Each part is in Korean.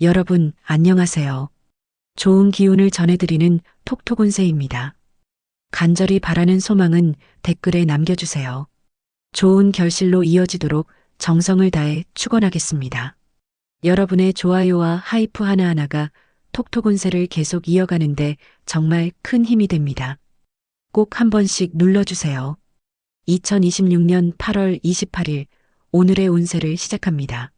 여러분, 안녕하세요. 좋은 기운을 전해드리는 톡톡운세입니다. 간절히 바라는 소망은 댓글에 남겨주세요. 좋은 결실로 이어지도록 정성을 다해 축원하겠습니다. 여러분의 좋아요와 하이프 하나하나가 톡톡운세를 계속 이어가는데 정말 큰 힘이 됩니다. 꼭 한 번씩 눌러주세요. 2026년 8월 28일 오늘의 운세를 시작합니다.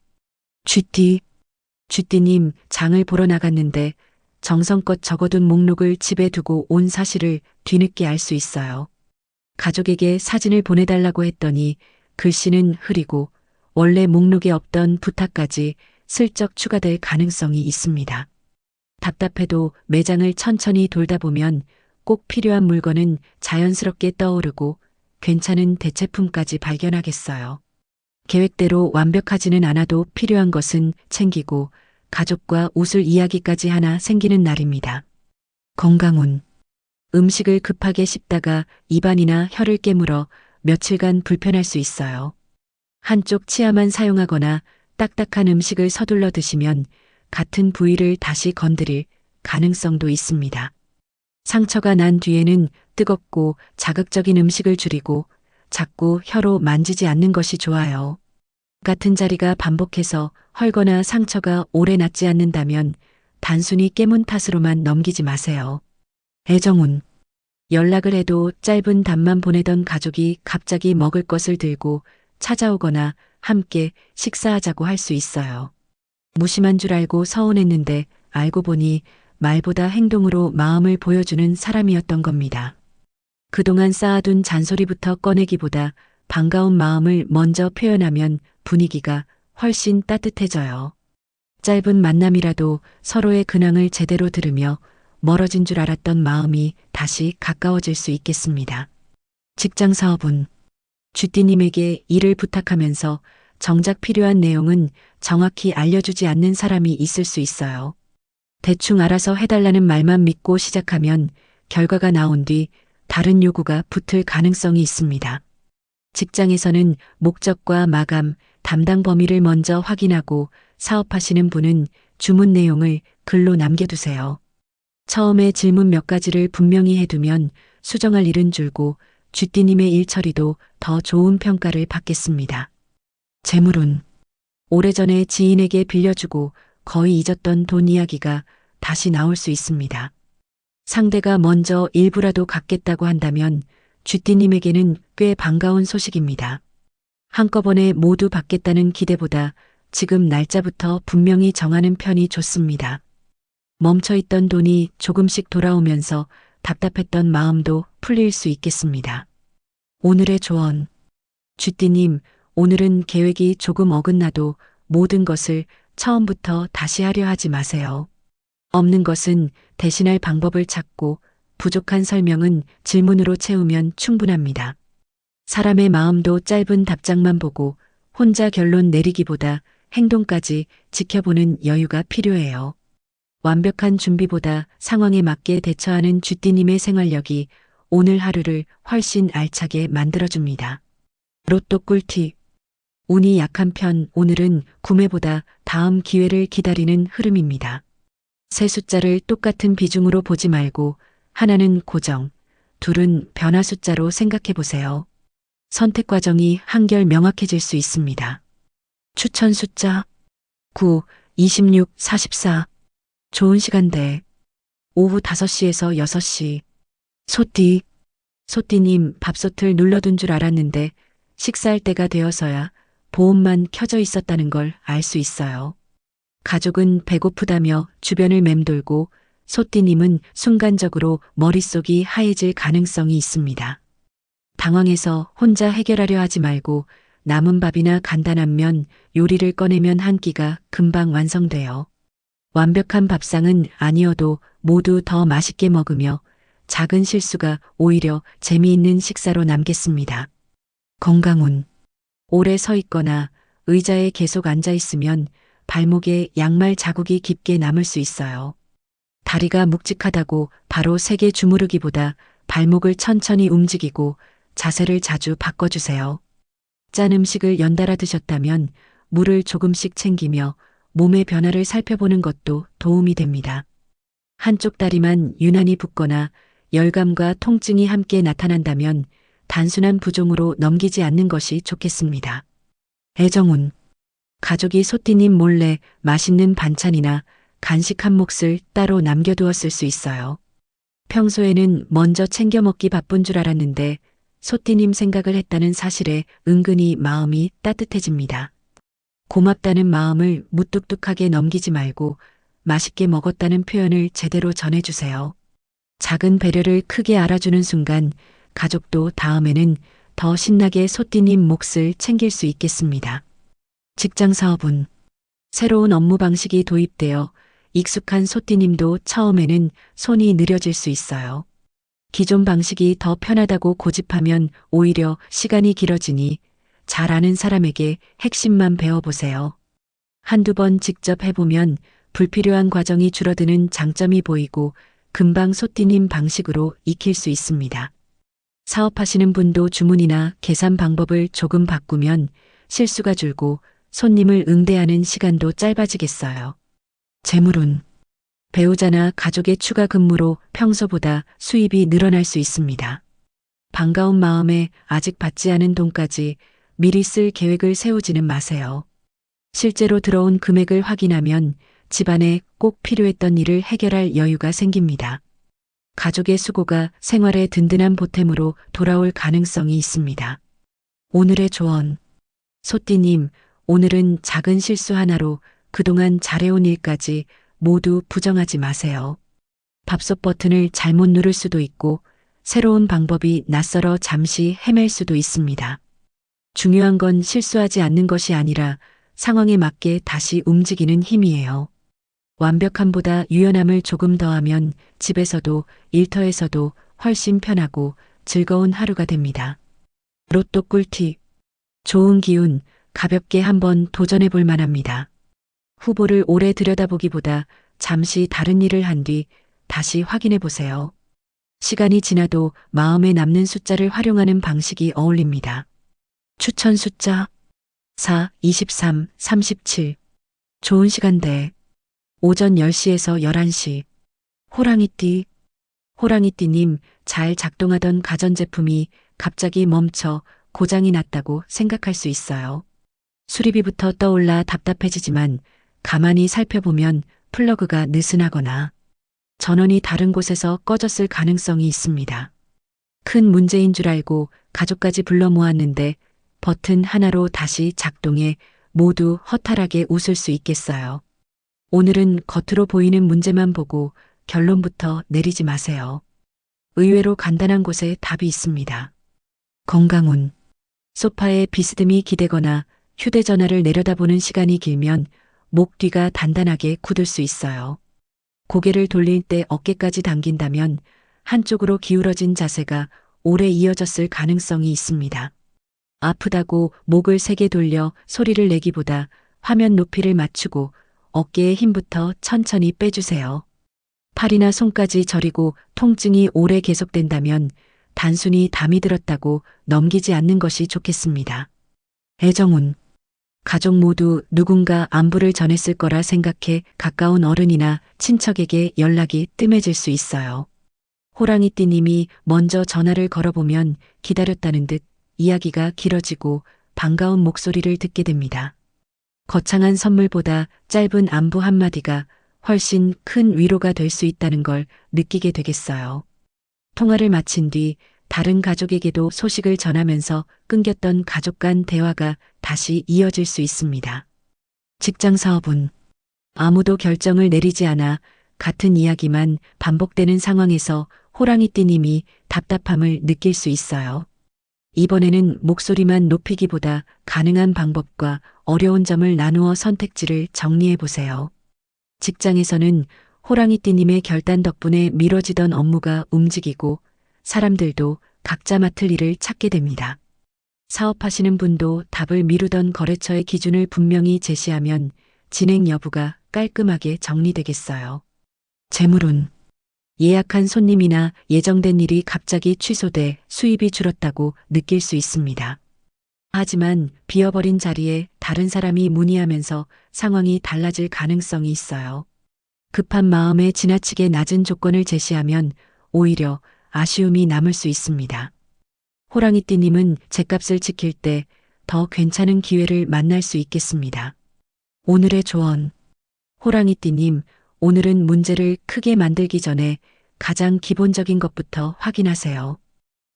쥐띠님, 장을 보러 나갔는데 정성껏 적어둔 목록을 집에 두고 온 사실을 뒤늦게 알 수 있어요. 가족에게 사진을 보내달라고 했더니 글씨는 흐리고 원래 목록에 없던 부탁까지 슬쩍 추가될 가능성이 있습니다. 답답해도 매장을 천천히 돌다 보면 꼭 필요한 물건은 자연스럽게 떠오르고 괜찮은 대체품까지 발견하겠어요. 계획대로 완벽하지는 않아도 필요한 것은 챙기고 가족과 웃을 이야기까지 하나 생기는 날입니다. 건강운. 음식을 급하게 씹다가 입안이나 혀를 깨물어 며칠간 불편할 수 있어요. 한쪽 치아만 사용하거나 딱딱한 음식을 서둘러 드시면 같은 부위를 다시 건드릴 가능성도 있습니다. 상처가 난 뒤에는 뜨겁고 자극적인 음식을 줄이고 자꾸 혀로 만지지 않는 것이 좋아요. 같은 자리가 반복해서 헐거나 상처가 오래 낫지 않는다면 단순히 깨문 탓으로만 넘기지 마세요. 애정운. 연락을 해도 짧은 답만 보내던 가족이 갑자기 먹을 것을 들고 찾아오거나 함께 식사하자고 할 수 있어요. 무심한 줄 알고 서운했는데 알고 보니 말보다 행동으로 마음을 보여주는 사람이었던 겁니다. 그동안 쌓아둔 잔소리부터 꺼내기보다 반가운 마음을 먼저 표현하면 분위기가 훨씬 따뜻해져요. 짧은 만남이라도 서로의 근황을 제대로 들으며 멀어진 줄 알았던 마음이 다시 가까워질 수 있겠습니다. 직장 사업운. 쥐띠님에게 일을 부탁하면서 정작 필요한 내용은 정확히 알려주지 않는 사람이 있을 수 있어요. 대충 알아서 해달라는 말만 믿고 시작하면 결과가 나온 뒤 다른 요구가 붙을 가능성이 있습니다. 직장에서는 목적과 마감, 담당 범위를 먼저 확인하고 사업하시는 분은 주문 내용을 글로 남겨두세요. 처음에 질문 몇 가지를 분명히 해두면 수정할 일은 줄고 쥐띠님의 일 처리도 더 좋은 평가를 받겠습니다. 재물운. 오래전에 지인에게 빌려주고 거의 잊었던 돈 이야기가 다시 나올 수 있습니다. 상대가 먼저 일부라도 갚겠다고 한다면 쥐띠님에게는 꽤 반가운 소식입니다. 한꺼번에 모두 받겠다는 기대보다 지금 날짜부터 분명히 정하는 편이 좋습니다. 멈춰있던 돈이 조금씩 돌아오면서 답답했던 마음도 풀릴 수 있겠습니다. 오늘의 조언. 쥐띠님, 오늘은 계획이 조금 어긋나도 모든 것을 처음부터 다시 하려 하지 마세요. 없는 것은 대신할 방법을 찾고 부족한 설명은 질문으로 채우면 충분합니다. 사람의 마음도 짧은 답장만 보고 혼자 결론 내리기보다 행동까지 지켜보는 여유가 필요해요. 완벽한 준비보다 상황에 맞게 대처하는 쥐띠님의 생활력이 오늘 하루를 훨씬 알차게 만들어줍니다. 로또 꿀팁. 운이 약한 편 오늘은 구매보다 다음 기회를 기다리는 흐름입니다. 세 숫자를 똑같은 비중으로 보지 말고 하나는 고정, 둘은 변화 숫자로 생각해 보세요. 선택 과정이 한결 명확해질 수 있습니다. 추천 숫자 9, 26, 44. 좋은 시간대 오후 5시에서 6시. 소띠님 밥솥을 눌러둔 줄 알았는데 식사할 때가 되어서야 보온만 켜져 있었다는 걸 알 수 있어요. 가족은 배고프다며 주변을 맴돌고 소띠님은 순간적으로 머릿속이 하얘질 가능성이 있습니다. 당황해서 혼자 해결하려 하지 말고 남은 밥이나 간단한 면, 요리를 꺼내면 한 끼가 금방 완성돼요. 완벽한 밥상은 아니어도 모두 더 맛있게 먹으며 작은 실수가 오히려 재미있는 식사로 남겠습니다. 건강운. 오래 서 있거나 의자에 계속 앉아 있으면 발목에 양말 자국이 깊게 남을 수 있어요. 다리가 묵직하다고 바로 세게 주무르기보다 발목을 천천히 움직이고 자세를 자주 바꿔주세요. 짠 음식을 연달아 드셨다면 물을 조금씩 챙기며 몸의 변화를 살펴보는 것도 도움이 됩니다. 한쪽 다리만 유난히 붓거나 열감과 통증이 함께 나타난다면 단순한 부종으로 넘기지 않는 것이 좋겠습니다. 애정운. 가족이 소띠님 몰래 맛있는 반찬이나 간식 한 몫을 따로 남겨두었을 수 있어요. 평소에는 먼저 챙겨 먹기 바쁜 줄 알았는데 소띠님 생각을 했다는 사실에 은근히 마음이 따뜻해집니다. 고맙다는 마음을 무뚝뚝하게 넘기지 말고 맛있게 먹었다는 표현을 제대로 전해주세요. 작은 배려를 크게 알아주는 순간 가족도 다음에는 더 신나게 소띠님 몫을 챙길 수 있겠습니다. 직장 사업은 새로운 업무 방식이 도입되어 익숙한 소띠님도 처음에는 손이 느려질 수 있어요. 기존 방식이 더 편하다고 고집하면 오히려 시간이 길어지니 잘 아는 사람에게 핵심만 배워보세요. 한두 번 직접 해보면 불필요한 과정이 줄어드는 장점이 보이고 금방 소띠님 방식으로 익힐 수 있습니다. 사업하시는 분도 주문이나 계산 방법을 조금 바꾸면 실수가 줄고 손님을 응대하는 시간도 짧아지겠어요. 재물운. 배우자나 가족의 추가 근무로 평소보다 수입이 늘어날 수 있습니다. 반가운 마음에 아직 받지 않은 돈까지 미리 쓸 계획을 세우지는 마세요. 실제로 들어온 금액을 확인하면 집안에 꼭 필요했던 일을 해결할 여유가 생깁니다. 가족의 수고가 생활의 든든한 보탬으로 돌아올 가능성이 있습니다. 오늘의 조언. 소띠님, 오늘은 작은 실수 하나로 그동안 잘해온 일까지 모두 부정하지 마세요. 밥솥 버튼을 잘못 누를 수도 있고 새로운 방법이 낯설어 잠시 헤맬 수도 있습니다. 중요한 건 실수하지 않는 것이 아니라 상황에 맞게 다시 움직이는 힘이에요. 완벽함보다 유연함을 조금 더하면 집에서도 일터에서도 훨씬 편하고 즐거운 하루가 됩니다. 로또 꿀팁. 좋은 기운, 가볍게 한번 도전해 볼 만합니다. 후보를 오래 들여다보기보다 잠시 다른 일을 한 뒤 다시 확인해 보세요. 시간이 지나도 마음에 남는 숫자를 활용하는 방식이 어울립니다. 추천 숫자 4, 23, 37. 좋은 시간대 오전 10시에서 11시. 호랑이띠. 호랑이띠님, 잘 작동하던 가전제품이 갑자기 멈춰 고장이 났다고 생각할 수 있어요. 수리비부터 떠올라 답답해지지만 가만히 살펴보면 플러그가 느슨하거나 전원이 다른 곳에서 꺼졌을 가능성이 있습니다. 큰 문제인 줄 알고 가족까지 불러 모았는데 버튼 하나로 다시 작동해 모두 허탈하게 웃을 수 있겠어요. 오늘은 겉으로 보이는 문제만 보고 결론부터 내리지 마세요. 의외로 간단한 곳에 답이 있습니다. 건강운. 소파에 비스듬히 기대거나 휴대전화를 내려다보는 시간이 길면 목 뒤가 단단하게 굳을 수 있어요. 고개를 돌릴 때 어깨까지 당긴다면 한쪽으로 기울어진 자세가 오래 이어졌을 가능성이 있습니다. 아프다고 목을 세게 돌려 소리를 내기보다 화면 높이를 맞추고 어깨의 힘부터 천천히 빼주세요. 팔이나 손까지 저리고 통증이 오래 계속된다면 단순히 담이 들었다고 넘기지 않는 것이 좋겠습니다. 애정운. 가족 모두 누군가 안부를 전했을 거라 생각해 가까운 어른이나 친척에게 연락이 뜸해질 수 있어요. 호랑이띠님이 먼저 전화를 걸어보면 기다렸다는 듯 이야기가 길어지고 반가운 목소리를 듣게 됩니다. 거창한 선물보다 짧은 안부 한마디가 훨씬 큰 위로가 될 수 있다는 걸 느끼게 되겠어요. 통화를 마친 뒤 다른 가족에게도 소식을 전하면서 끊겼던 가족 간 대화가 다시 이어질 수 있습니다. 직장 사업은 아무도 결정을 내리지 않아 같은 이야기만 반복되는 상황에서 호랑이띠님이 답답함을 느낄 수 있어요. 이번에는 목소리만 높이기보다 가능한 방법과 어려운 점을 나누어 선택지를 정리해 보세요. 직장에서는 호랑이띠님의 결단 덕분에 미뤄지던 업무가 움직이고 사람들도 각자 맡을 일을 찾게 됩니다. 사업하시는 분도 답을 미루던 거래처의 기준을 분명히 제시하면 진행 여부가 깔끔하게 정리되겠어요. 재물운. 예약한 손님이나 예정된 일이 갑자기 취소돼 수입이 줄었다고 느낄 수 있습니다. 하지만 비어버린 자리에 다른 사람이 문의하면서 상황이 달라질 가능성이 있어요. 급한 마음에 지나치게 낮은 조건을 제시하면 오히려 아쉬움이 남을 수 있습니다. 호랑이띠님은 제값을 지킬 때 더 괜찮은 기회를 만날 수 있겠습니다. 오늘의 조언. 호랑이띠님, 오늘은 문제를 크게 만들기 전에 가장 기본적인 것부터 확인하세요.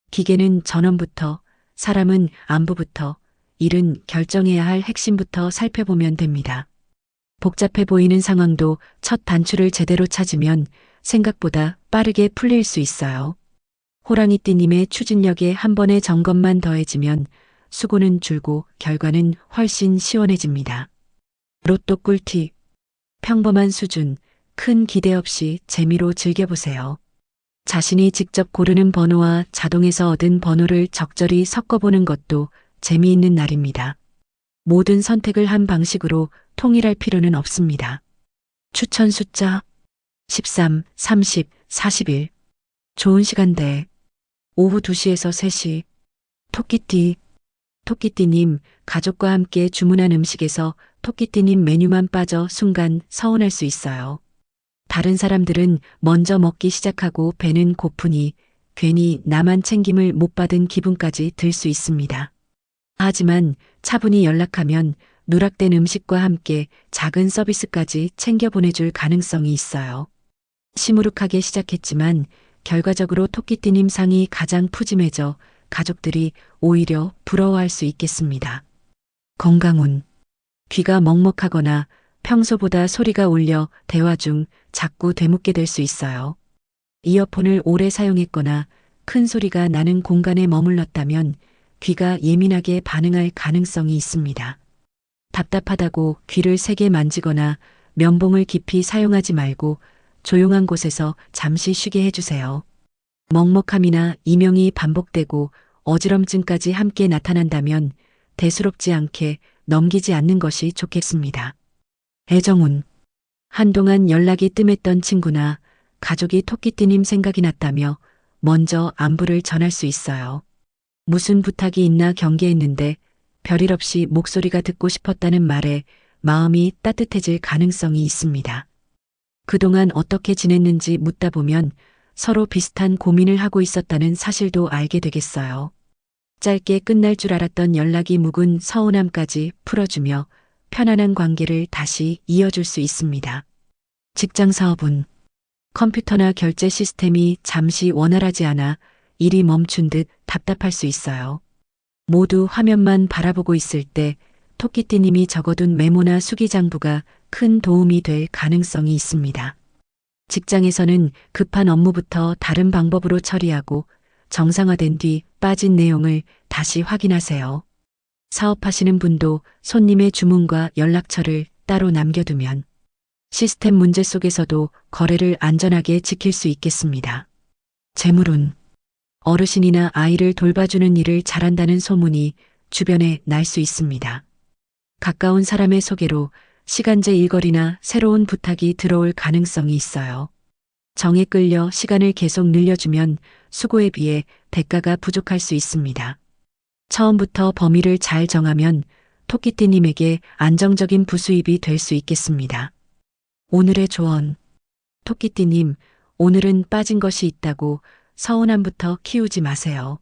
기계는 전원부터, 사람은 안부부터, 일은 결정해야 할 핵심부터 살펴보면 됩니다. 복잡해 보이는 상황도 첫 단추를 제대로 찾으면 생각보다 빠르게 풀릴 수 있어요. 호랑이띠님의 추진력에 한 번의 점검만 더해지면 수고는 줄고 결과는 훨씬 시원해집니다. 로또 꿀팁. 평범한 수준, 큰 기대 없이 재미로 즐겨보세요. 자신이 직접 고르는 번호와 자동에서 얻은 번호를 적절히 섞어보는 것도 재미있는 날입니다. 모든 선택을 한 방식으로 통일할 필요는 없습니다. 추천 숫자 13, 30, 41. 좋은 시간대. 오후 2시에서 3시. 토끼띠. 토끼띠님, 가족과 함께 주문한 음식에서 토끼띠님 메뉴만 빠져 순간 서운할 수 있어요. 다른 사람들은 먼저 먹기 시작하고 배는 고프니 괜히 나만 챙김을 못 받은 기분까지 들 수 있습니다. 하지만 차분히 연락하면 누락된 음식과 함께 작은 서비스까지 챙겨 보내줄 가능성이 있어요. 시무룩하게 시작했지만 결과적으로 토끼띠님 상이 가장 푸짐해져 가족들이 오히려 부러워할 수 있겠습니다. 건강운. 귀가 먹먹하거나 평소보다 소리가 울려 대화 중 자꾸 되묻게 될 수 있어요. 이어폰을 오래 사용했거나 큰 소리가 나는 공간에 머물렀다면 귀가 예민하게 반응할 가능성이 있습니다. 답답하다고 귀를 세게 만지거나 면봉을 깊이 사용하지 말고 조용한 곳에서 잠시 쉬게 해주세요. 먹먹함이나 이명이 반복되고 어지럼증까지 함께 나타난다면 대수롭지 않게 넘기지 않는 것이 좋겠습니다. 애정운. 한동안 연락이 뜸했던 친구나 가족이 토끼띠님 생각이 났다며 먼저 안부를 전할 수 있어요. 무슨 부탁이 있나 경계했는데 별일 없이 목소리가 듣고 싶었다는 말에 마음이 따뜻해질 가능성이 있습니다. 그동안 어떻게 지냈는지 묻다 보면 서로 비슷한 고민을 하고 있었다는 사실도 알게 되겠어요. 짧게 끝날 줄 알았던 연락이 묵은 서운함까지 풀어주며 편안한 관계를 다시 이어줄 수 있습니다. 직장 사업은 컴퓨터나 결제 시스템이 잠시 원활하지 않아 일이 멈춘 듯 답답할 수 있어요. 모두 화면만 바라보고 있을 때 토끼띠님이 적어둔 메모나 수기장부가 큰 도움이 될 가능성이 있습니다. 직장에서는 급한 업무부터 다른 방법으로 처리하고 정상화된 뒤 빠진 내용을 다시 확인하세요. 사업하시는 분도 손님의 주문과 연락처를 따로 남겨두면 시스템 문제 속에서도 거래를 안전하게 지킬 수 있겠습니다. 재물운. 어르신이나 아이를 돌봐주는 일을 잘한다는 소문이 주변에 날 수 있습니다. 가까운 사람의 소개로 시간제 일거리나 새로운 부탁이 들어올 가능성이 있어요. 정에 끌려 시간을 계속 늘려주면 수고에 비해 대가가 부족할 수 있습니다. 처음부터 범위를 잘 정하면 토끼띠님에게 안정적인 부수입이 될 수 있겠습니다. 오늘의 조언. 토끼띠님, 오늘은 빠진 것이 있다고 서운함부터 키우지 마세요.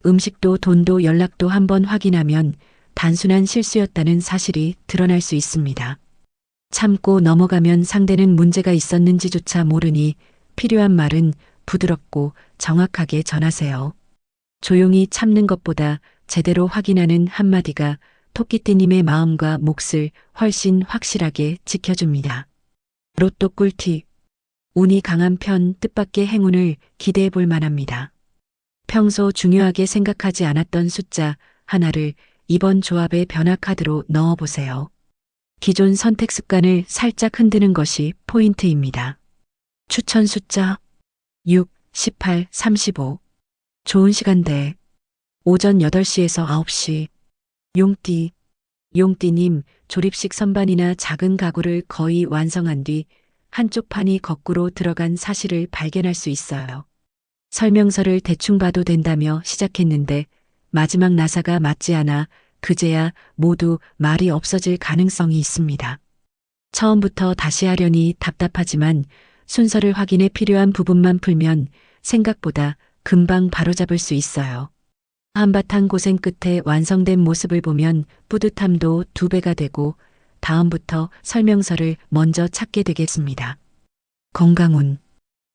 음식도 돈도 연락도 한번 확인하면 단순한 실수였다는 사실이 드러날 수 있습니다. 참고 넘어가면 상대는 문제가 있었는지조차 모르니 필요한 말은 부드럽고 정확하게 전하세요. 조용히 참는 것보다 제대로 확인하는 한마디가 토끼띠님의 마음과 몫을 훨씬 확실하게 지켜줍니다. 로또 꿀팁. 운이 강한 편 뜻밖의 행운을 기대해 볼 만합니다. 평소 중요하게 생각하지 않았던 숫자 하나를 이번 조합의 변화 카드로 넣어보세요. 기존 선택 습관을 살짝 흔드는 것이 포인트입니다. 추천 숫자 6, 18, 35. 좋은 시간대. 오전 8시에서 9시. 용띠. 용띠님, 조립식 선반이나 작은 가구를 거의 완성한 뒤 한쪽 판이 거꾸로 들어간 사실을 발견할 수 있어요. 설명서를 대충 봐도 된다며 시작했는데 마지막 나사가 맞지 않아 그제야 모두 말이 없어질 가능성이 있습니다. 처음부터 다시 하려니 답답하지만 순서를 확인해 필요한 부분만 풀면 생각보다 금방 바로잡을 수 있어요. 한바탕 고생 끝에 완성된 모습을 보면 뿌듯함도 2배가 되고 다음부터 설명서를 먼저 찾게 되겠습니다. 건강운.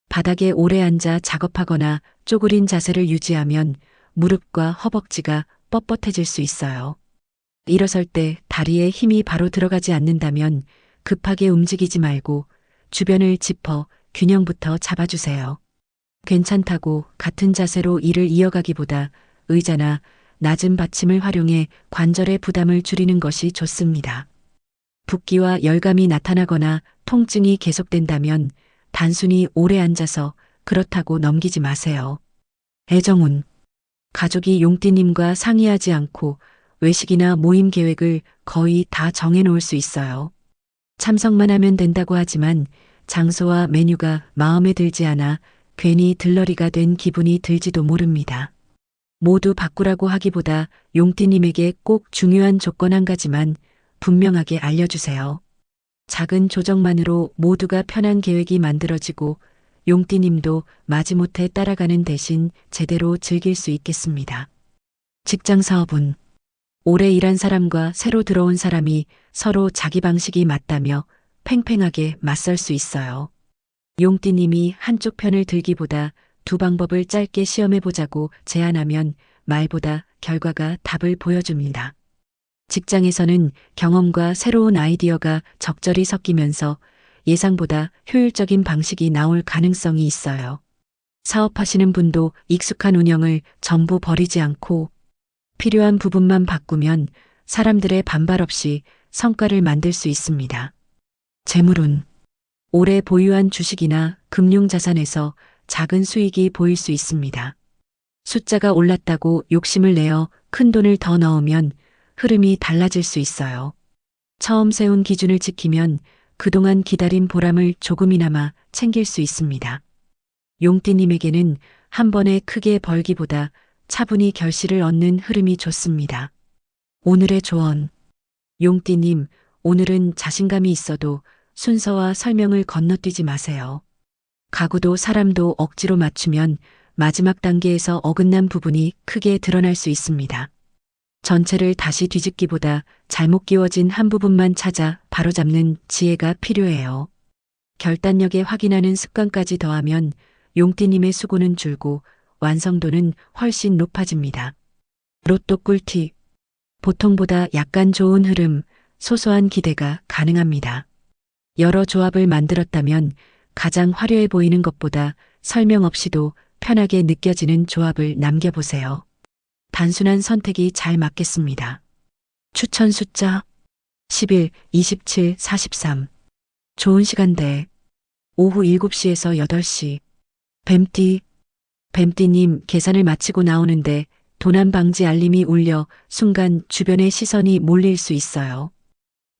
바닥에 오래 앉아 작업하거나 쪼그린 자세를 유지하면 무릎과 허벅지가 뻣뻣해질 수 있어요. 일어설 때 다리에 힘이 바로 들어가지 않는다면 급하게 움직이지 말고 주변을 짚어 균형부터 잡아주세요. 괜찮다고 같은 자세로 일을 이어가기보다 의자나 낮은 받침을 활용해 관절의 부담을 줄이는 것이 좋습니다. 붓기와 열감이 나타나거나 통증이 계속된다면 단순히 오래 앉아서 그렇다고 넘기지 마세요. 애정운. 가족이 용띠님과 상의하지 않고 외식이나 모임 계획을 거의 다 정해놓을 수 있어요. 참석만 하면 된다고 하지만 장소와 메뉴가 마음에 들지 않아 괜히 들러리가 된 기분이 들지도 모릅니다. 모두 바꾸라고 하기보다 용띠님에게 꼭 중요한 조건 한 가지만 분명하게 알려주세요. 작은 조정만으로 모두가 편한 계획이 만들어지고 용띠님도 마지못해 따라가는 대신 제대로 즐길 수 있겠습니다. 직장 사업은 오래 일한 사람과 새로 들어온 사람이 서로 자기 방식이 맞다며 팽팽하게 맞설 수 있어요. 용띠님이 한쪽 편을 들기보다 2 방법을 짧게 시험해보자고 제안하면 말보다 결과가 답을 보여줍니다. 직장에서는 경험과 새로운 아이디어가 적절히 섞이면서 예상보다 효율적인 방식이 나올 가능성이 있어요. 사업하시는 분도 익숙한 운영을 전부 버리지 않고 필요한 부분만 바꾸면 사람들의 반발 없이 성과를 만들 수 있습니다. 재물운. 오래 보유한 주식이나 금융자산에서 작은 수익이 보일 수 있습니다. 숫자가 올랐다고 욕심을 내어 큰 돈을 더 넣으면 흐름이 달라질 수 있어요. 처음 세운 기준을 지키면 그동안 기다린 보람을 조금이나마 챙길 수 있습니다. 용띠님에게는 한 번에 크게 벌기보다 차분히 결실을 얻는 흐름이 좋습니다. 오늘의 조언. 용띠님, 오늘은 자신감이 있어도 순서와 설명을 건너뛰지 마세요. 가구도 사람도 억지로 맞추면 마지막 단계에서 어긋난 부분이 크게 드러날 수 있습니다. 전체를 다시 뒤집기보다 잘못 끼워진 한 부분만 찾아 바로잡는 지혜가 필요해요. 결단력에 확인하는 습관까지 더하면 용띠님의 수고는 줄고 완성도는 훨씬 높아집니다. 로또 꿀팁. 보통보다 약간 좋은 흐름, 소소한 기대가 가능합니다. 여러 조합을 만들었다면 가장 화려해 보이는 것보다 설명 없이도 편하게 느껴지는 조합을 남겨보세요. 단순한 선택이 잘 맞겠습니다. 추천 숫자 11, 27, 43. 좋은 시간대 오후 7시에서 8시. 뱀띠님 계산을 마치고 나오는데 도난 방지 알림이 울려 순간 주변의 시선이 몰릴 수 있어요.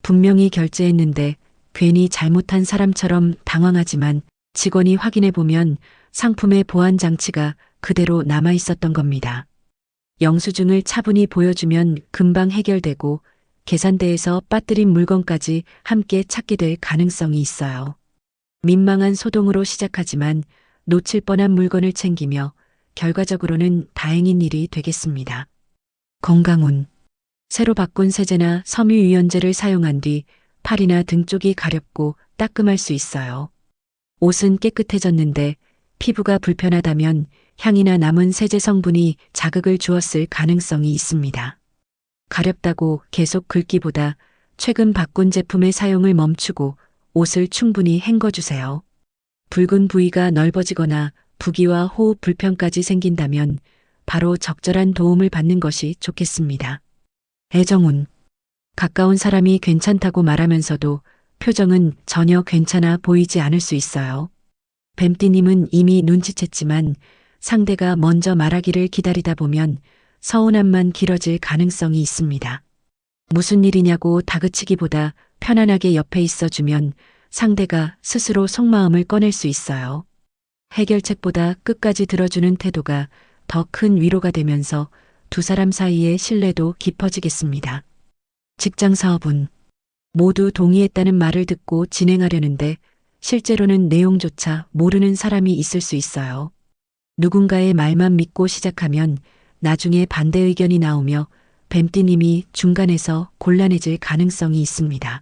분명히 결제했는데 괜히 잘못한 사람처럼 당황하지만 직원이 확인해보면 상품의 보안 장치가 그대로 남아 있었던 겁니다. 영수증을 차분히 보여주면 금방 해결되고 계산대에서 빠뜨린 물건까지 함께 찾게 될 가능성이 있어요. 민망한 소동으로 시작하지만 놓칠 뻔한 물건을 챙기며 결과적으로는 다행인 일이 되겠습니다. 건강운. 새로 바꾼 세제나 섬유유연제를 사용한 뒤 팔이나 등 쪽이 가렵고 따끔할 수 있어요. 옷은 깨끗해졌는데 피부가 불편하다면 향이나 남은 세제 성분이 자극을 주었을 가능성이 있습니다. 가렵다고 계속 긁기보다 최근 바꾼 제품의 사용을 멈추고 옷을 충분히 헹궈주세요. 붉은 부위가 넓어지거나 부기와 호흡 불편까지 생긴다면 바로 적절한 도움을 받는 것이 좋겠습니다. 애정운. 가까운 사람이 괜찮다고 말하면서도 표정은 전혀 괜찮아 보이지 않을 수 있어요. 뱀띠님은 이미 눈치챘지만 상대가 먼저 말하기를 기다리다 보면 서운함만 길어질 가능성이 있습니다. 무슨 일이냐고 다그치기보다 편안하게 옆에 있어주면 상대가 스스로 속마음을 꺼낼 수 있어요. 해결책보다 끝까지 들어주는 태도가 더 큰 위로가 되면서 두 사람 사이의 신뢰도 깊어지겠습니다. 직장 사업은 모두 동의했다는 말을 듣고 진행하려는데 실제로는 내용조차 모르는 사람이 있을 수 있어요. 누군가의 말만 믿고 시작하면 나중에 반대 의견이 나오며 뱀띠님이 중간에서 곤란해질 가능성이 있습니다.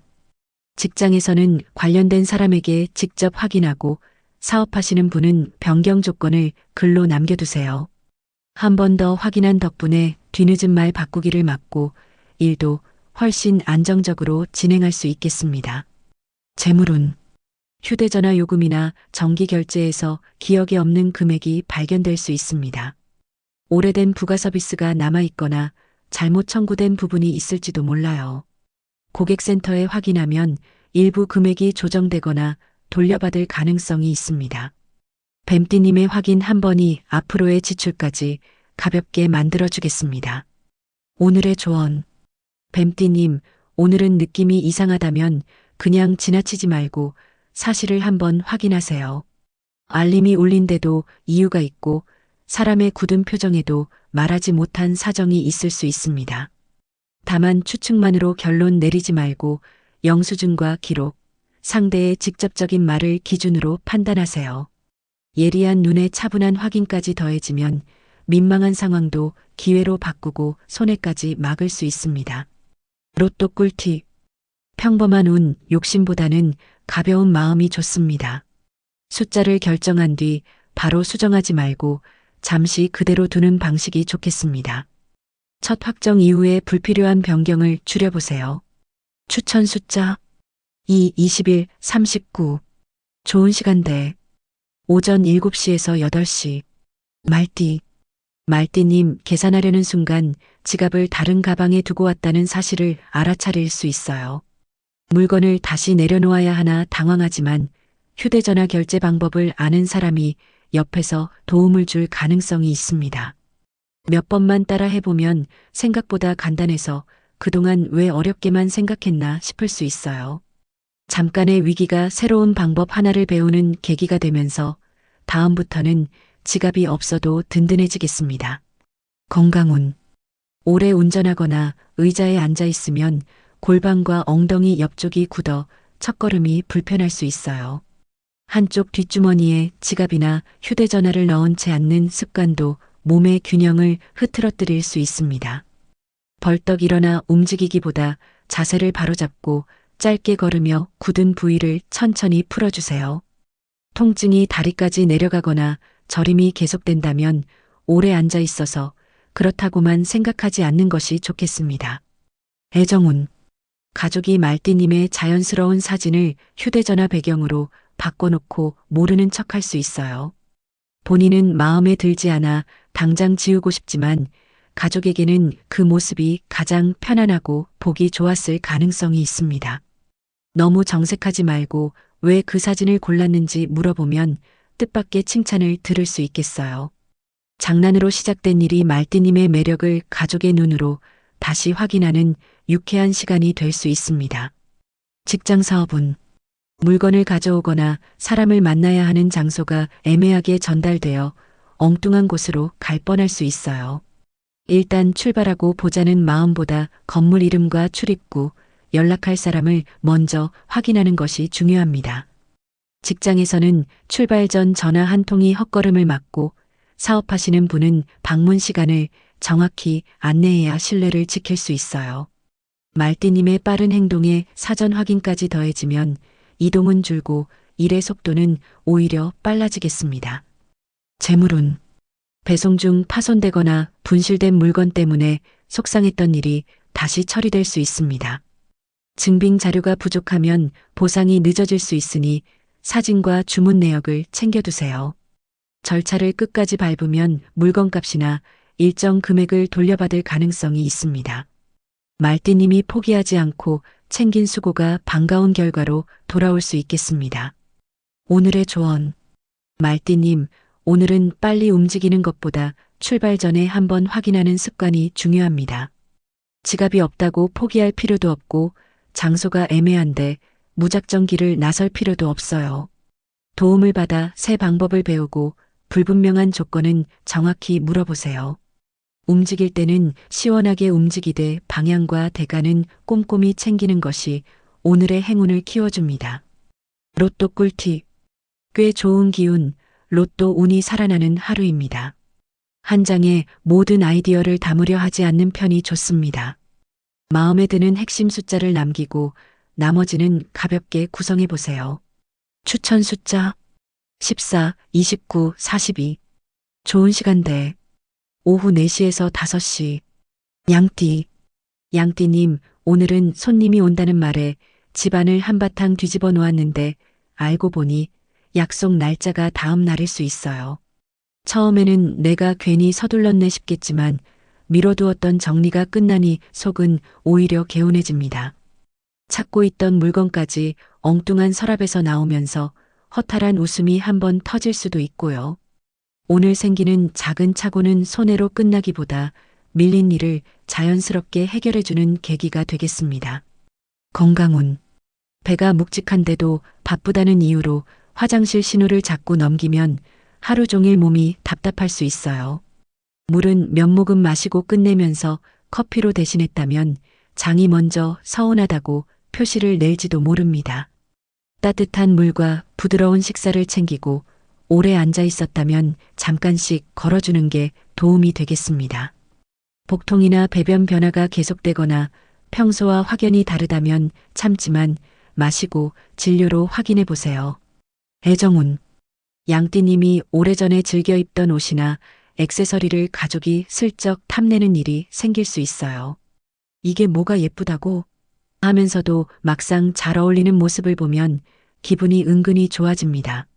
직장에서는 관련된 사람에게 직접 확인하고 사업하시는 분은 변경 조건을 글로 남겨두세요. 한 번 더 확인한 덕분에 뒤늦은 말 바꾸기를 막고 일도 훨씬 안정적으로 진행할 수 있겠습니다. 재물운 휴대전화 요금이나 전기 결제에서 기억에 없는 금액이 발견될 수 있습니다. 오래된 부가 서비스가 남아있거나 잘못 청구된 부분이 있을지도 몰라요. 고객센터에 확인하면 일부 금액이 조정되거나 돌려받을 가능성이 있습니다. 뱀띠님의 확인 한 번이 앞으로의 지출까지 가볍게 만들어주겠습니다. 오늘의 조언. 뱀띠님, 오늘은 느낌이 이상하다면 그냥 지나치지 말고 사실을 한번 확인하세요. 알림이 울린데도 이유가 있고 사람의 굳은 표정에도 말하지 못한 사정이 있을 수 있습니다. 다만 추측만으로 결론 내리지 말고 영수증과 기록, 상대의 직접적인 말을 기준으로 판단하세요. 예리한 눈에 차분한 확인까지 더해지면 민망한 상황도 기회로 바꾸고 손해까지 막을 수 있습니다. 로또 꿀팁. 평범한 운, 욕심보다는 가벼운 마음이 좋습니다. 숫자를 결정한 뒤 바로 수정하지 말고 잠시 그대로 두는 방식이 좋겠습니다. 첫 확정 이후에 불필요한 변경을 줄여보세요. 추천 숫자 2, 21, 39. 좋은 시간대. 오전 7시에서 8시. 말띠. 말띠님, 계산하려는 순간 지갑을 다른 가방에 두고 왔다는 사실을 알아차릴 수 있어요. 물건을 다시 내려놓아야 하나 당황하지만 휴대전화 결제 방법을 아는 사람이 옆에서 도움을 줄 가능성이 있습니다. 몇 번만 따라 해보면 생각보다 간단해서 그동안 왜 어렵게만 생각했나 싶을 수 있어요. 잠깐의 위기가 새로운 방법 하나를 배우는 계기가 되면서 다음부터는 지갑이 없어도 든든해지겠습니다. 건강운. 오래 운전하거나 의자에 앉아 있으면 골반과 엉덩이 옆쪽이 굳어 첫걸음이 불편할 수 있어요. 한쪽 뒷주머니에 지갑이나 휴대전화를 넣은 채 앉는 습관도 몸의 균형을 흐트러뜨릴 수 있습니다. 벌떡 일어나 움직이기보다 자세를 바로잡고 짧게 걸으며 굳은 부위를 천천히 풀어주세요. 통증이 다리까지 내려가거나 저림이 계속된다면 오래 앉아 있어서 그렇다고만 생각하지 않는 것이 좋겠습니다. 애정운. 가족이 말띠님의 자연스러운 사진을 휴대전화 배경으로 바꿔놓고 모르는 척할 수 있어요. 본인은 마음에 들지 않아 당장 지우고 싶지만 가족에게는 그 모습이 가장 편안하고 보기 좋았을 가능성이 있습니다. 너무 정색하지 말고 왜 그 사진을 골랐는지 물어보면 뜻밖의 칭찬을 들을 수 있겠어요. 장난으로 시작된 일이 말띠님의 매력을 가족의 눈으로 다시 확인하는 유쾌한 시간이 될 수 있습니다. 직장 사업은 물건을 가져오거나 사람을 만나야 하는 장소가 애매하게 전달되어 엉뚱한 곳으로 갈 뻔할 수 있어요. 일단 출발하고 보자는 마음보다 건물 이름과 출입구, 연락할 사람을 먼저 확인하는 것이 중요합니다. 직장에서는 출발 전 전화 한 통이 헛걸음을 막고 사업하시는 분은 방문 시간을 정확히 안내해야 신뢰를 지킬 수 있어요. 말띠님의 빠른 행동에 사전 확인까지 더해지면 이동은 줄고 일의 속도는 오히려 빨라지겠습니다. 재물운. 배송 중 파손되거나 분실된 물건 때문에 속상했던 일이 다시 처리될 수 있습니다. 증빙 자료가 부족하면 보상이 늦어질 수 있으니 사진과 주문 내역을 챙겨두세요. 절차를 끝까지 밟으면 물건값이나 일정 금액을 돌려받을 가능성이 있습니다. 말띠님이 포기하지 않고 챙긴 수고가 반가운 결과로 돌아올 수 있겠습니다. 오늘의 조언. 말띠님, 오늘은 빨리 움직이는 것보다 출발 전에 한번 확인하는 습관이 중요합니다. 지갑이 없다고 포기할 필요도 없고 장소가 애매한데 무작정 길을 나설 필요도 없어요. 도움을 받아 새 방법을 배우고 불분명한 조건은 정확히 물어보세요. 움직일 때는 시원하게 움직이되 방향과 대가는 꼼꼼히 챙기는 것이 오늘의 행운을 키워줍니다. 로또 꿀팁. 꽤 좋은 기운, 로또 운이 살아나는 하루입니다. 한 장에 모든 아이디어를 담으려 하지 않는 편이 좋습니다. 마음에 드는 핵심 숫자를 남기고 나머지는 가볍게 구성해 보세요. 추천 숫자 14, 29, 42. 좋은 시간대 오후 4시에서 5시. 양띠. 양띠님, 오늘은 손님이 온다는 말에 집안을 한바탕 뒤집어 놓았는데 알고 보니 약속 날짜가 다음 날일 수 있어요. 처음에는 내가 괜히 서둘렀네 싶겠지만 미뤄두었던 정리가 끝나니 속은 오히려 개운해집니다. 찾고 있던 물건까지 엉뚱한 서랍에서 나오면서 허탈한 웃음이 한번 터질 수도 있고요. 오늘 생기는 작은 착오는 손해로 끝나기보다 밀린 일을 자연스럽게 해결해주는 계기가 되겠습니다. 건강운. 배가 묵직한데도 바쁘다는 이유로 화장실 신호를 자꾸 넘기면 하루 종일 몸이 답답할 수 있어요. 물은 몇 모금 마시고 끝내면서 커피로 대신했다면 장이 먼저 서운하다고 표시를 낼지도 모릅니다. 따뜻한 물과 부드러운 식사를 챙기고 오래 앉아 있었다면 잠깐씩 걸어주는 게 도움이 되겠습니다. 복통이나 배변 변화가 계속되거나 평소와 확연히 다르다면 참지만 마시고 진료로 확인해 보세요. 애정운. 양띠님이 오래전에 즐겨 입던 옷이나 액세서리를 가족이 슬쩍 탐내는 일이 생길 수 있어요. 이게 뭐가 예쁘다고 하면서도 막상 잘 어울리는 모습을 보면 기분이 은근히 좋아집니다.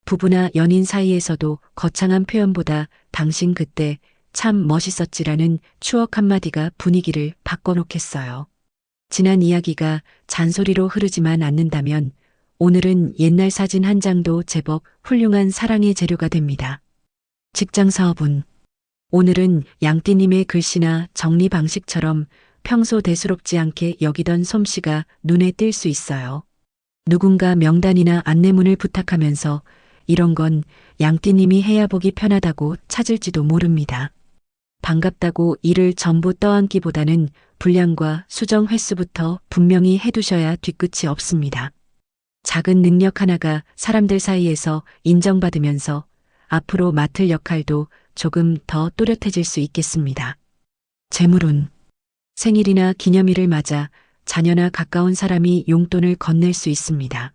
부부나 연인 사이에서도 거창한 표현보다 당신 그때 참 멋있었지라는 추억 한마디가 분위기를 바꿔놓겠어요. 지난 이야기가 잔소리로 흐르지만 않는다면 오늘은 옛날 사진 한 장도 제법 훌륭한 사랑의 재료가 됩니다. 직장 사업운. 오늘은 양띠님의 글씨나 정리 방식처럼 평소 대수롭지 않게 여기던 솜씨가 눈에 띌 수 있어요. 누군가 명단이나 안내문을 부탁하면서 이런 건 양띠님이 해야 보기 편하다고 찾을지도 모릅니다. 반갑다고 일을 전부 떠안기보다는 분량과 수정 횟수부터 분명히 해두셔야 뒤끝이 없습니다. 작은 능력 하나가 사람들 사이에서 인정받으면서 앞으로 맡을 역할도 조금 더 또렷해질 수 있겠습니다. 재물운. 생일이나 기념일을 맞아 자녀나 가까운 사람이 용돈을 건넬 수 있습니다.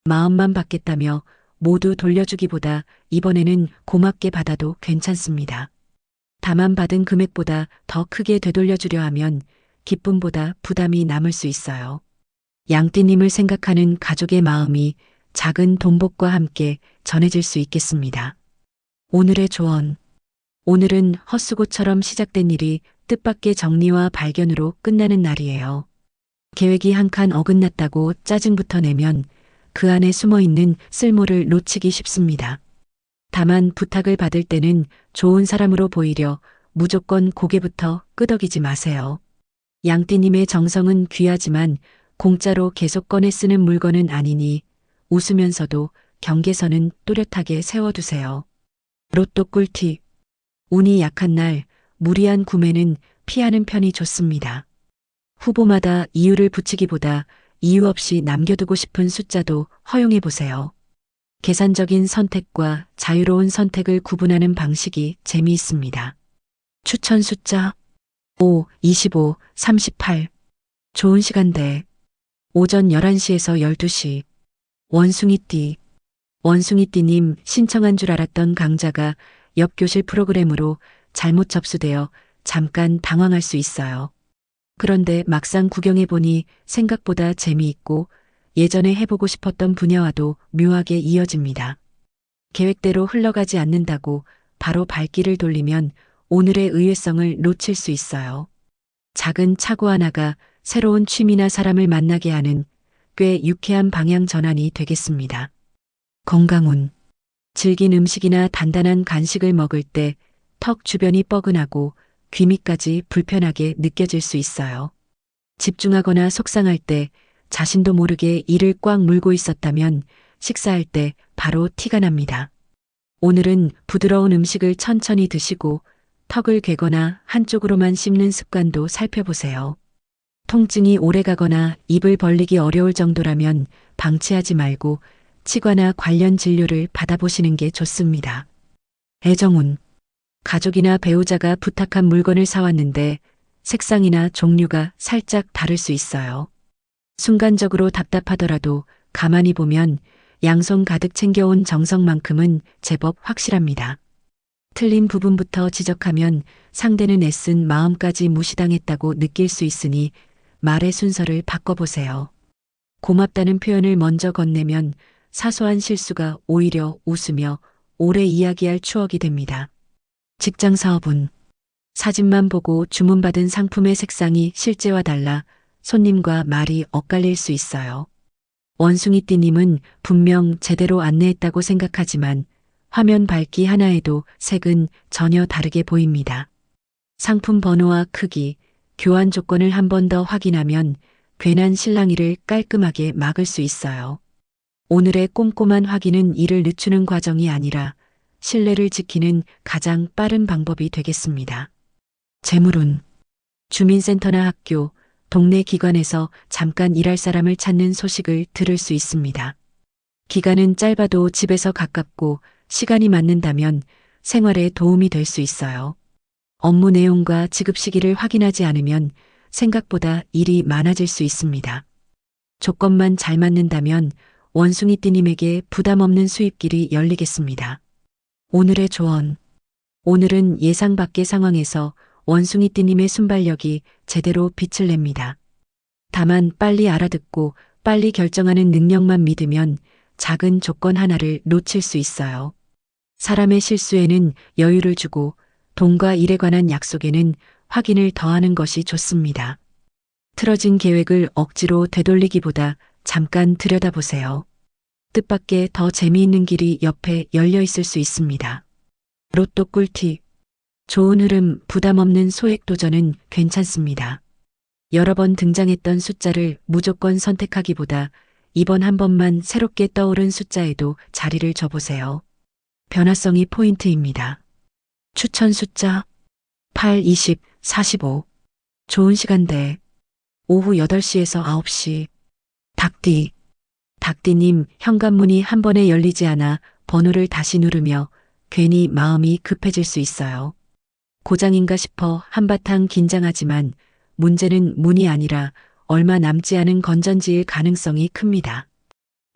마음만 받겠다며 모두 돌려주기보다 이번에는 고맙게 받아도 괜찮습니다. 다만 받은 금액보다 더 크게 되돌려주려 하면 기쁨보다 부담이 남을 수 있어요. 양띠님을 생각하는 가족의 마음이 작은 돈복과 함께 전해질 수 있겠습니다. 오늘의 조언. 오늘은 헛수고처럼 시작된 일이 뜻밖의 정리와 발견으로 끝나는 날이에요. 계획이 한 칸 어긋났다고 짜증부터 내면 그 안에 숨어있는 쓸모를 놓치기 쉽습니다. 다만 부탁을 받을 때는 좋은 사람으로 보이려 무조건 고개부터 끄덕이지 마세요. 양띠님의 정성은 귀하지만 공짜로 계속 꺼내 쓰는 물건은 아니니 웃으면서도 경계선은 또렷하게 세워두세요. 로또 꿀팁. 운이 약한 날 무리한 구매는 피하는 편이 좋습니다. 후보마다 이유를 붙이기보다 이유 없이 남겨두고 싶은 숫자도 허용해 보세요. 계산적인 선택과 자유로운 선택을 구분하는 방식이 재미있습니다. 추천 숫자 5, 25, 38. 좋은 시간대 오전 11시에서 12시. 원숭이띠. 원숭이띠님 신청한 줄 알았던 강좌가 옆 교실 프로그램으로 잘못 접수되어 잠깐 당황할 수 있어요. 그런데 막상 구경해보니 생각보다 재미있고 예전에 해보고 싶었던 분야와도 묘하게 이어집니다. 계획대로 흘러가지 않는다고 바로 발길을 돌리면 오늘의 의외성을 놓칠 수 있어요. 작은 착오 하나가 새로운 취미나 사람을 만나게 하는 꽤 유쾌한 방향 전환이 되겠습니다. 건강운. 질긴 음식이나 단단한 간식을 먹을 때 턱 주변이 뻐근하고 귀 밑까지 불편하게 느껴질 수 있어요. 집중하거나 속상할 때 자신도 모르게 이를 꽉 물고 있었다면 식사할 때 바로 티가 납니다. 오늘은 부드러운 음식을 천천히 드시고 턱을 괴거나 한쪽으로만 씹는 습관도 살펴보세요. 통증이 오래가거나 입을 벌리기 어려울 정도라면 방치하지 말고 치과나 관련 진료를 받아보시는 게 좋습니다. 애정운. 가족이나 배우자가 부탁한 물건을 사왔는데 색상이나 종류가 살짝 다를 수 있어요. 순간적으로 답답하더라도 가만히 보면 양손 가득 챙겨온 정성만큼은 제법 확실합니다. 틀린 부분부터 지적하면 상대는 애쓴 마음까지 무시당했다고 느낄 수 있으니 말의 순서를 바꿔보세요. 고맙다는 표현을 먼저 건네면 사소한 실수가 오히려 웃으며 오래 이야기할 추억이 됩니다. 직장 사업은 사진만 보고 주문받은 상품의 색상이 실제와 달라 손님과 말이 엇갈릴 수 있어요. 원숭이띠님은 분명 제대로 안내했다고 생각하지만 화면 밝기 하나에도 색은 전혀 다르게 보입니다. 상품 번호와 크기, 교환 조건을 한 번 더 확인하면 괜한 실랑이를 깔끔하게 막을 수 있어요. 오늘의 꼼꼼한 확인은 일을 늦추는 과정이 아니라 신뢰를 지키는 가장 빠른 방법이 되겠습니다. 재물운. 주민센터나 학교, 동네 기관에서 잠깐 일할 사람을 찾는 소식을 들을 수 있습니다. 기간은 짧아도 집에서 가깝고 시간이 맞는다면 생활에 도움이 될 수 있어요. 업무 내용과 지급 시기를 확인하지 않으면 생각보다 일이 많아질 수 있습니다. 조건만 잘 맞는다면 원숭이띠님에게 부담 없는 수입길이 열리겠습니다. 오늘의 조언. 오늘은 예상 밖의 상황에서 원숭이띠님의 순발력이 제대로 빛을 냅니다. 다만 빨리 알아듣고 빨리 결정하는 능력만 믿으면 작은 조건 하나를 놓칠 수 있어요. 사람의 실수에는 여유를 주고 돈과 일에 관한 약속에는 확인을 더하는 것이 좋습니다. 틀어진 계획을 억지로 되돌리기보다 잠깐 들여다보세요. 뜻밖의 더 재미있는 길이 옆에 열려 있을 수 있습니다. 로또 꿀팁. 좋은 흐름, 부담 없는 소액 도전은 괜찮습니다. 여러 번 등장했던 숫자를 무조건 선택하기보다 이번 한 번만 새롭게 떠오른 숫자에도 자리를 줘보세요. 변화성이 포인트입니다. 추천 숫자 8, 20, 45. 좋은 시간대 오후 8시에서 9시. 닭띠. 닭띠님, 현관문이 한 번에 열리지 않아 번호를 다시 누르며 괜히 마음이 급해질 수 있어요. 고장인가 싶어 한바탕 긴장하지만 문제는 문이 아니라 얼마 남지 않은 건전지일 가능성이 큽니다.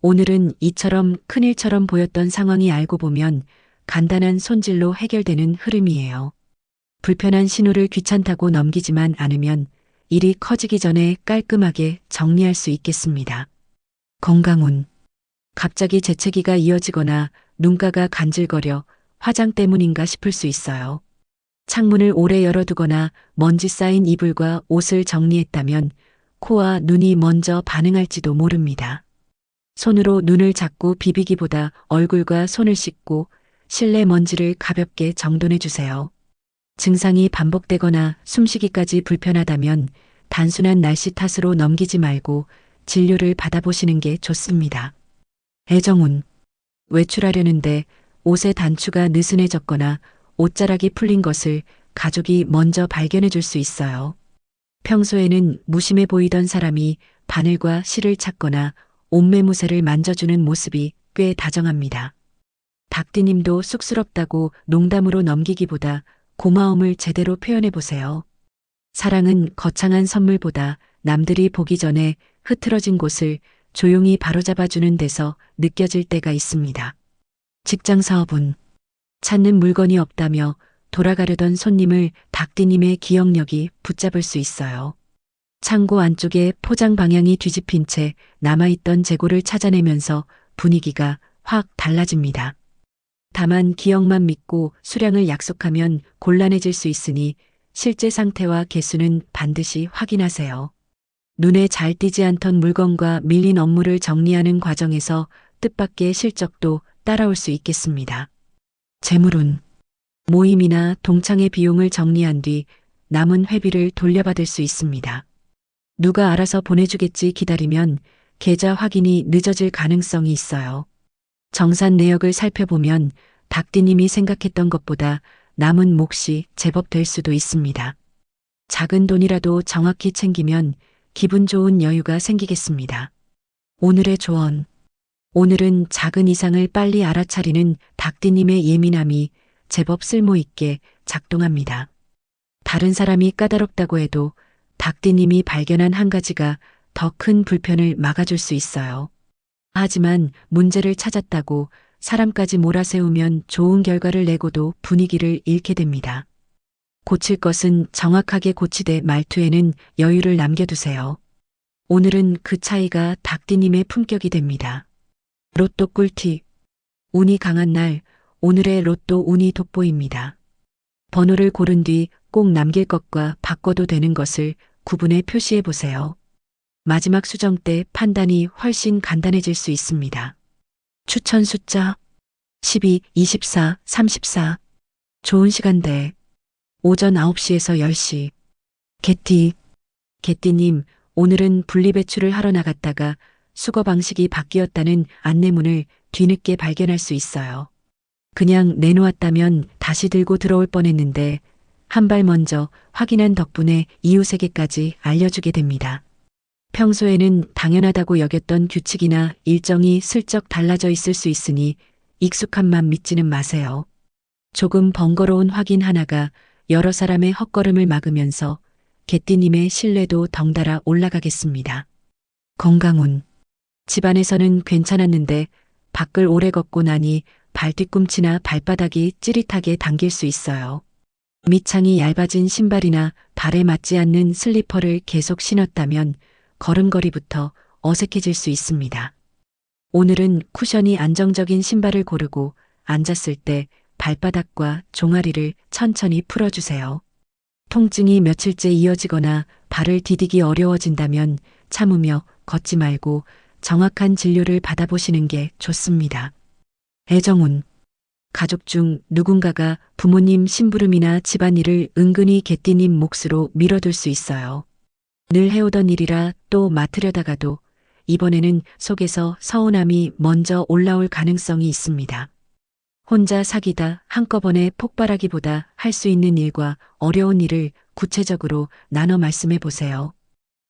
오늘은 이처럼 큰일처럼 보였던 상황이 알고 보면 간단한 손질로 해결되는 흐름이에요. 불편한 신호를 귀찮다고 넘기지만 않으면 일이 커지기 전에 깔끔하게 정리할 수 있겠습니다. 건강운. 갑자기 재채기가 이어지거나 눈가가 간질거려 화장 때문인가 싶을 수 있어요. 창문을 오래 열어두거나 먼지 쌓인 이불과 옷을 정리했다면 코와 눈이 먼저 반응할지도 모릅니다. 손으로 눈을 잡고 비비기보다 얼굴과 손을 씻고 실내 먼지를 가볍게 정돈해 주세요. 증상이 반복되거나 숨쉬기까지 불편하다면 단순한 날씨 탓으로 넘기지 말고 진료를 받아보시는 게 좋습니다. 애정운. 외출하려는데 옷의 단추가 느슨해졌거나 옷자락이 풀린 것을 가족이 먼저 발견해 줄 수 있어요. 평소에는 무심해 보이던 사람이 바늘과 실을 찾거나 옷매무새를 만져주는 모습이 꽤 다정합니다. 닭띠님도 쑥스럽다고 농담으로 넘기기보다 고마움을 제대로 표현해 보세요. 사랑은 거창한 선물보다 남들이 보기 전에 흐트러진 곳을 조용히 바로잡아주는 데서 느껴질 때가 있습니다. 직장 사업은 찾는 물건이 없다며 돌아가려던 손님을 닭띠님의 기억력이 붙잡을 수 있어요. 창고 안쪽에 포장 방향이 뒤집힌 채 남아있던 재고를 찾아내면서 분위기가 확 달라집니다. 다만 기억만 믿고 수량을 약속하면 곤란해질 수 있으니 실제 상태와 개수는 반드시 확인하세요. 눈에 잘 띄지 않던 물건과 밀린 업무를 정리하는 과정에서 뜻밖의 실적도 따라올 수 있겠습니다. 재물운. 모임이나 동창회 비용을 정리한 뒤 남은 회비를 돌려받을 수 있습니다. 누가 알아서 보내주겠지 기다리면 계좌 확인이 늦어질 가능성이 있어요. 정산 내역을 살펴보면 닭띠님이 생각했던 것보다 남은 몫이 제법 될 수도 있습니다. 작은 돈이라도 정확히 챙기면 기분 좋은 여유가 생기겠습니다. 오늘의 조언. 오늘은 작은 이상을 빨리 알아차리는 닭띠님의 예민함이 제법 쓸모있게 작동합니다. 다른 사람이 까다롭다고 해도 닭띠님이 발견한 한 가지가 더 큰 불편을 막아줄 수 있어요. 하지만 문제를 찾았다고 사람까지 몰아세우면 좋은 결과를 내고도 분위기를 잃게 됩니다. 고칠 것은 정확하게 고치되 말투에는 여유를 남겨두세요. 오늘은 그 차이가 닭띠님의 품격이 됩니다. 로또 꿀팁. 운이 강한 날, 오늘의 로또 운이 돋보입니다. 번호를 고른 뒤 꼭 남길 것과 바꿔도 되는 것을 구분해 표시해 보세요. 마지막 수정 때 판단이 훨씬 간단해질 수 있습니다. 추천 숫자 12, 24, 34. 좋은 시간대 오전 9시에서 10시. 개띠님, 오늘은 분리배출을 하러 나갔다가 수거 방식이 바뀌었다는 안내문을 뒤늦게 발견할 수 있어요. 그냥 내놓았다면 다시 들고 들어올 뻔했는데 한 발 먼저 확인한 덕분에 이웃에게까지 알려주게 됩니다. 평소에는 당연하다고 여겼던 규칙이나 일정이 슬쩍 달라져 있을 수 있으니 익숙함만 믿지는 마세요. 조금 번거로운 확인 하나가 여러 사람의 헛걸음을 막으면서 개띠님의 신뢰도 덩달아 올라가겠습니다. 건강운. 집안에서는 괜찮았는데 밖을 오래 걷고 나니 발뒤꿈치나 발바닥이 찌릿하게 당길 수 있어요. 밑창이 얇아진 신발이나 발에 맞지 않는 슬리퍼를 계속 신었다면 걸음걸이부터 어색해질 수 있습니다. 오늘은 쿠션이 안정적인 신발을 고르고 앉았을 때 발바닥과 종아리를 천천히 풀어주세요. 통증이 며칠째 이어지거나 발을 디디기 어려워진다면 참으며 걷지 말고 정확한 진료를 받아보시는 게 좋습니다. 애정운. 가족 중 누군가가 부모님 심부름이나 집안일을 은근히 개띠님 몫으로 밀어둘 수 있어요. 늘 해오던 일이라 또 맡으려다가도 이번에는 속에서 서운함이 먼저 올라올 가능성이 있습니다. 혼자 사기다 한꺼번에 폭발하기보다 할 수 있는 일과 어려운 일을 구체적으로 나눠 말씀해 보세요.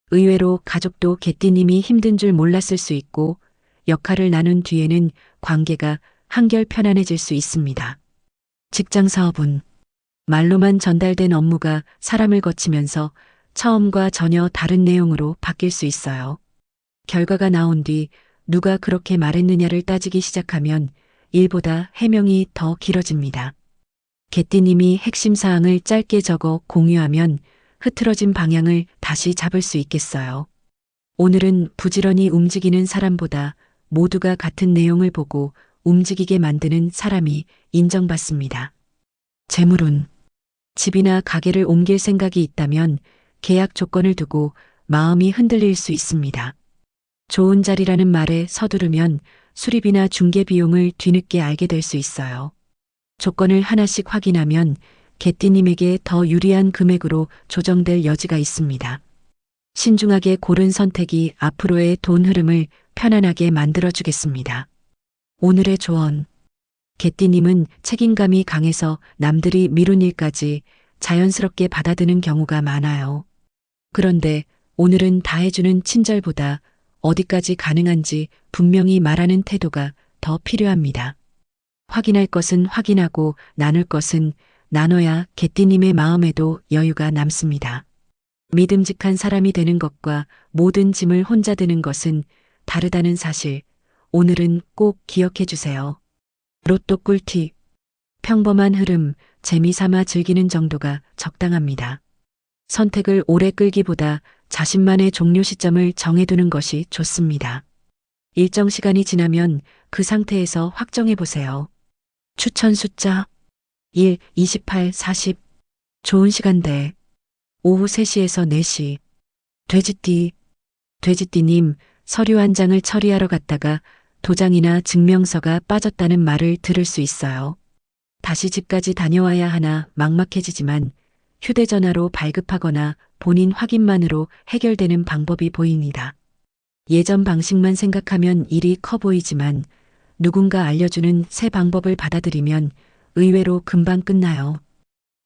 의외로 가족도 개띠님이 힘든 줄 몰랐을 수 있고 역할을 나눈 뒤에는 관계가 한결 편안해질 수 있습니다. 직장 사업은 말로만 전달된 업무가 사람을 거치면서 처음과 전혀 다른 내용으로 바뀔 수 있어요. 결과가 나온 뒤 누가 그렇게 말했느냐를 따지기 시작하면 일보다 해명이 더 길어집니다. 개띠님이 핵심 사항을 짧게 적어 공유하면 흐트러진 방향을 다시 잡을 수 있겠어요. 오늘은 부지런히 움직이는 사람보다 모두가 같은 내용을 보고 움직이게 만드는 사람이 인정받습니다. 재물운. 집이나 가게를 옮길 생각이 있다면 계약 조건을 두고 마음이 흔들릴 수 있습니다. 좋은 자리라는 말에 서두르면 수리비나 중개 비용을 뒤늦게 알게 될 수 있어요. 조건을 하나씩 확인하면 개띠님에게 더 유리한 금액으로 조정될 여지가 있습니다. 신중하게 고른 선택이 앞으로의 돈 흐름을 편안하게 만들어주겠습니다. 오늘의 조언. 개띠님은 책임감이 강해서 남들이 미룬 일까지 자연스럽게 받아드는 경우가 많아요. 그런데 오늘은 다 해주는 친절보다 어디까지 가능한지 분명히 말하는 태도가 더 필요합니다. 확인할 것은 확인하고 나눌 것은 나눠야 개띠님의 마음에도 여유가 남습니다. 믿음직한 사람이 되는 것과 모든 짐을 혼자 드는 것은 다르다는 사실, 오늘은 꼭 기억해 주세요. 로또 꿀팁. 평범한 흐름, 재미삼아 즐기는 정도가 적당합니다. 선택을 오래 끌기보다 자신만의 종료 시점을 정해두는 것이 좋습니다. 일정 시간이 지나면 그 상태에서 확정해 보세요. 추천 숫자 1, 28, 40. 좋은 시간대 오후 3시에서 4시. 돼지띠님, 서류 한 장을 처리하러 갔다가 도장이나 증명서가 빠졌다는 말을 들을 수 있어요. 다시 집까지 다녀와야 하나 막막해지지만 휴대전화로 발급하거나 본인 확인만으로 해결되는 방법이 보입니다. 예전 방식만 생각하면 일이 커 보이지만 누군가 알려주는 새 방법을 받아들이면 의외로 금방 끝나요.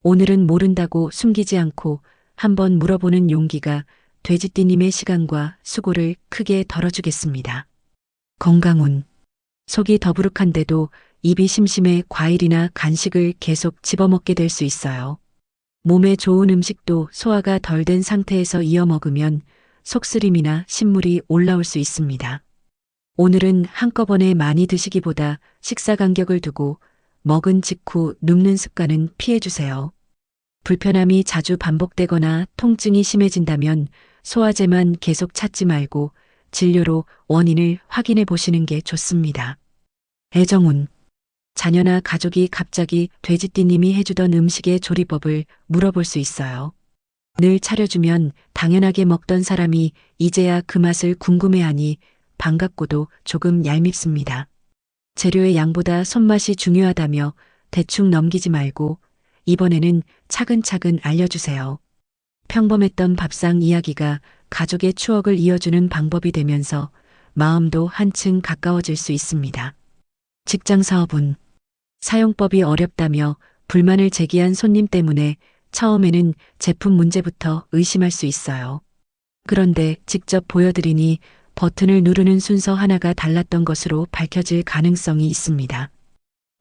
오늘은 모른다고 숨기지 않고 한번 물어보는 용기가 돼지띠님의 시간과 수고를 크게 덜어주겠습니다. 건강운. 속이 더부룩한데도 입이 심심해 과일이나 간식을 계속 집어먹게 될 수 있어요. 몸에 좋은 음식도 소화가 덜 된 상태에서 이어 먹으면 속쓰림이나 신물이 올라올 수 있습니다. 오늘은 한꺼번에 많이 드시기보다 식사 간격을 두고 먹은 직후 눕는 습관은 피해주세요. 불편함이 자주 반복되거나 통증이 심해진다면 소화제만 계속 찾지 말고 진료로 원인을 확인해 보시는 게 좋습니다. 애정운. 자녀나 가족이 갑자기 돼지띠님이 해주던 음식의 조리법을 물어볼 수 있어요. 늘 차려주면 당연하게 먹던 사람이 이제야 그 맛을 궁금해하니 반갑고도 조금 얄밉습니다. 재료의 양보다 손맛이 중요하다며 대충 넘기지 말고 이번에는 차근차근 알려주세요. 평범했던 밥상 이야기가 가족의 추억을 이어주는 방법이 되면서 마음도 한층 가까워질 수 있습니다. 직장 사업은 사용법이 어렵다며 불만을 제기한 손님 때문에 처음에는 제품 문제부터 의심할 수 있어요. 그런데 직접 보여드리니 버튼을 누르는 순서 하나가 달랐던 것으로 밝혀질 가능성이 있습니다.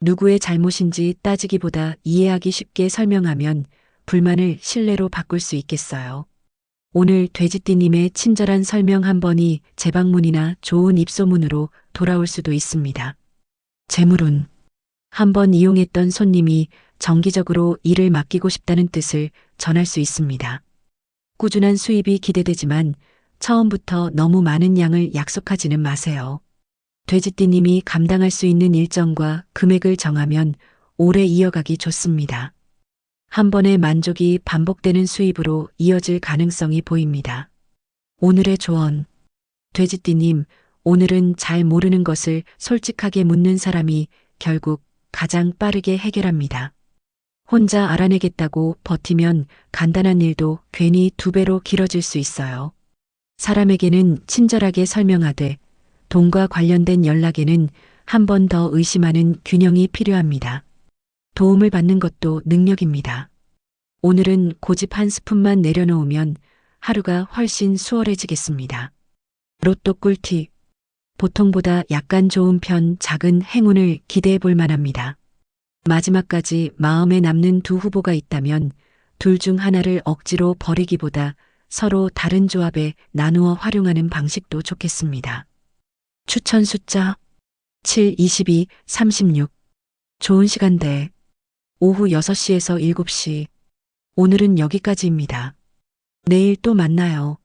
누구의 잘못인지 따지기보다 이해하기 쉽게 설명하면 불만을 신뢰로 바꿀 수 있겠어요. 오늘 돼지띠님의 친절한 설명 한 번이 재방문이나 좋은 입소문으로 돌아올 수도 있습니다. 재물운. 한번 이용했던 손님이 정기적으로 일을 맡기고 싶다는 뜻을 전할 수 있습니다. 꾸준한 수입이 기대되지만 처음부터 너무 많은 양을 약속하지는 마세요. 돼지띠님이 감당할 수 있는 일정과 금액을 정하면 오래 이어가기 좋습니다. 한 번의 만족이 반복되는 수입으로 이어질 가능성이 보입니다. 오늘의 조언. 돼지띠님, 오늘은 잘 모르는 것을 솔직하게 묻는 사람이 결국 가장 빠르게 해결합니다. 혼자 알아내겠다고 버티면 간단한 일도 괜히 2배로 길어질 수 있어요. 사람에게는 친절하게 설명하되 돈과 관련된 연락에는 한 번 더 의심하는 균형이 필요합니다. 도움을 받는 것도 능력입니다. 오늘은 고집 한 스푼만 내려놓으면 하루가 훨씬 수월해지겠습니다. 로또 꿀팁. 보통보다 약간 좋은 편 작은 행운을 기대해 볼 만합니다. 마지막까지 마음에 남는 두 후보가 있다면 둘 중 하나를 억지로 버리기보다 서로 다른 조합에 나누어 활용하는 방식도 좋겠습니다. 추천 숫자 7, 22, 36. 좋은 시간대 오후 6시에서 7시. 오늘은 여기까지입니다. 내일 또 만나요.